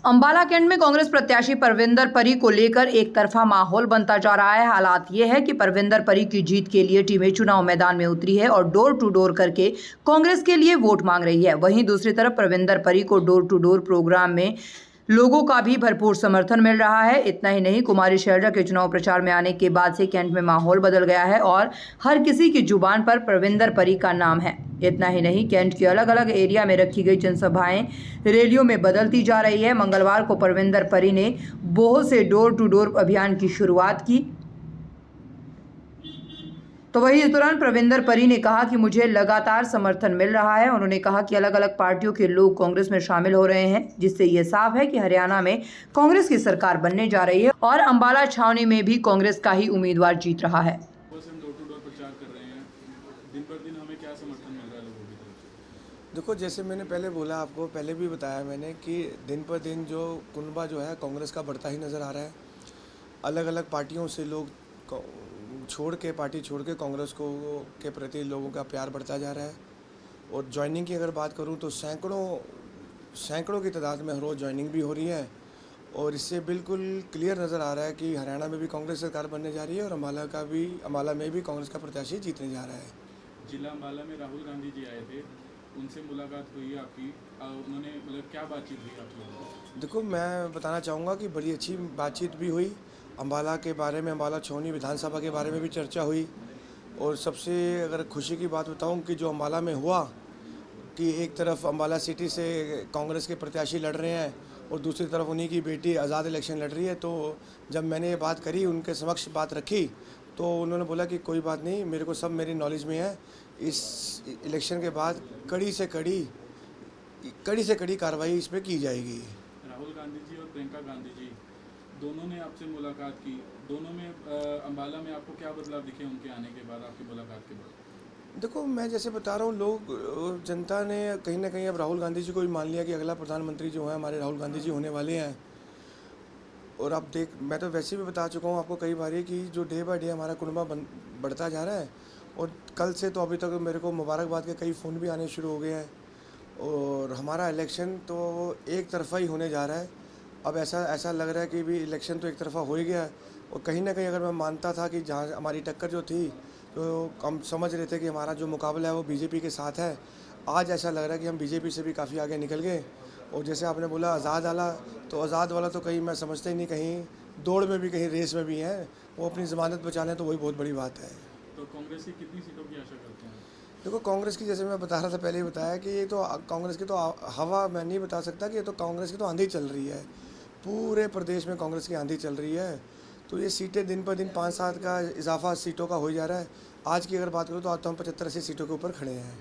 Ambala cantt में कांग्रेस प्रत्याशी परविंदर परी को लेकर एक तरफा माहौल बनता जा रहा है। हालात ये है कि परविंदर परी की जीत के लिए टीमें चुनाव मैदान में उतरी है और डोर टू डोर करके कांग्रेस के लिए वोट मांग रही है। वहीं दूसरी तरफ परविंदर परी को डोर टू डोर प्रोग्राम में लोगों का भी भरपूर समर्थन मिल रहा है। इतना ही नहीं, कुमारी शैलजा के चुनाव प्रचार में आने के बाद से कैंट में माहौल बदल गया है और हर किसी की जुबान पर परविंदर परी का नाम है। इतना ही नहीं, कैंट के अलग अलग एरिया में रखी गई जनसभाएं रैलियों में बदलती जा रही है। मंगलवार को परविंदर परी ने बोह से डोर टू डोर अभियान की शुरुआत की, तो वही इस दौरान परविंदर परी ने कहा कि मुझे लगातार समर्थन मिल रहा है। उन्होंने कहा कि अलग अलग पार्टियों के लोग कांग्रेस में शामिल हो रहे हैं, जिससे ये साफ है कि हरियाणा में कांग्रेस की सरकार बनने जा रही है और अंबाला छावनी में भी कांग्रेस का ही उम्मीदवार जीत रहा है। देखो, जैसे मैंने पहले बोला, आपको पहले भी बताया मैंने कि दिन पर दिन जो कुनबा जो है कांग्रेस का बढ़ता ही नज़र आ रहा है। अलग अलग पार्टियों से लोग पार्टी छोड़ के कांग्रेस को के प्रति लोगों का प्यार बढ़ता जा रहा है। और ज्वाइनिंग की अगर बात करूं तो सैकड़ों की तादाद में हर रोज़ ज्वाइनिंग भी हो रही है। और इससे बिल्कुल क्लियर नज़र आ रहा है कि हरियाणा में भी कांग्रेस सरकार बनने जा रही है और अम्बाला में भी कांग्रेस का प्रत्याशी जीतने जा रहा है। जिला अम्बाला में राहुल गांधी जी आए थे, उनसे मुलाकात हुई आपकी, उन्होंने मतलब क्या बातचीत हुई आप लोगों को? देखो, मैं बताना चाहूँगा कि बड़ी अच्छी बातचीत भी हुई। अम्बाला के बारे में, अम्बाला छावनी विधानसभा के बारे में भी चर्चा हुई। और सबसे अगर खुशी की बात बताऊँ कि जो अम्बाला में हुआ कि एक तरफ अम्बाला सिटी से कांग्रेस के प्रत्याशी लड़ रहे हैं और दूसरी तरफ उन्हीं की बेटी आज़ाद इलेक्शन लड़ रही है, तो जब मैंने ये बात करी, उनके समक्ष बात रखी, तो उन्होंने बोला कि कोई बात नहीं, मेरे को सब मेरी नॉलेज में है। इस इलेक्शन के बाद कड़ी से कड़ी कार्रवाई इस पर की जाएगी। राहुल गांधी जी और प्रियंका गांधी जी दोनों ने आपसे मुलाकात की, दोनों में अम्बाला में आपको क्या बदलाव दिखे उनके आने के बाद, आपकी मुलाकात के बाद? देखो, मैं जैसे बता रहा हूँ, जनता ने कहीं ना कहीं अब राहुल गांधी जी को भी मान लिया कि अगला प्रधानमंत्री जो है हमारे राहुल गांधी जी होने वाले हैं। और अब मैं तो वैसे भी बता चुका हूँ आपको कई बार कि जो डे बाय डे हमारा कुनबा बढ़ता जा रहा है। और कल से तो अभी तक मेरे को मुबारकबाद के कई फ़ोन भी आने शुरू हो गए हैं। और हमारा इलेक्शन तो एक तरफा ही होने जा रहा है। अब ऐसा लग रहा है कि भी इलेक्शन तो एक तरफा हो ही गया है। और कहीं ना कहीं अगर मैं मानता था कि जहाँ हमारी टक्कर जो थी, तो हम समझ रहे थे कि हमारा जो मुकाबला है वो बीजेपी के साथ है, आज ऐसा लग रहा है कि हम बीजेपी से भी काफ़ी आगे निकल गए। और जैसे आपने बोला आज़ाद वाला, तो कहीं मैं समझता ही नहीं, कहीं दौड़ में भी, कहीं रेस में भी हैं। वो अपनी ज़मानत बचाने, तो वही बहुत बड़ी बात है। तो कांग्रेस की कितनी सीटों की आशा करते हैं? देखो, कांग्रेस की, जैसे मैं बता रहा था, पहले ही बताया कि ये तो कांग्रेस की तो हवा मैं नहीं बता सकता कि ये तो कांग्रेस की तो आंधी चल रही है। पूरे प्रदेश में कांग्रेस की आंधी चल रही है। तो ये सीटें दिन पर दिन 5-7 का इजाफा सीटों का हो जा रहा है। आज की अगर बात करूँ तो आज तो हम 75-80 सीटों के ऊपर खड़े हैं।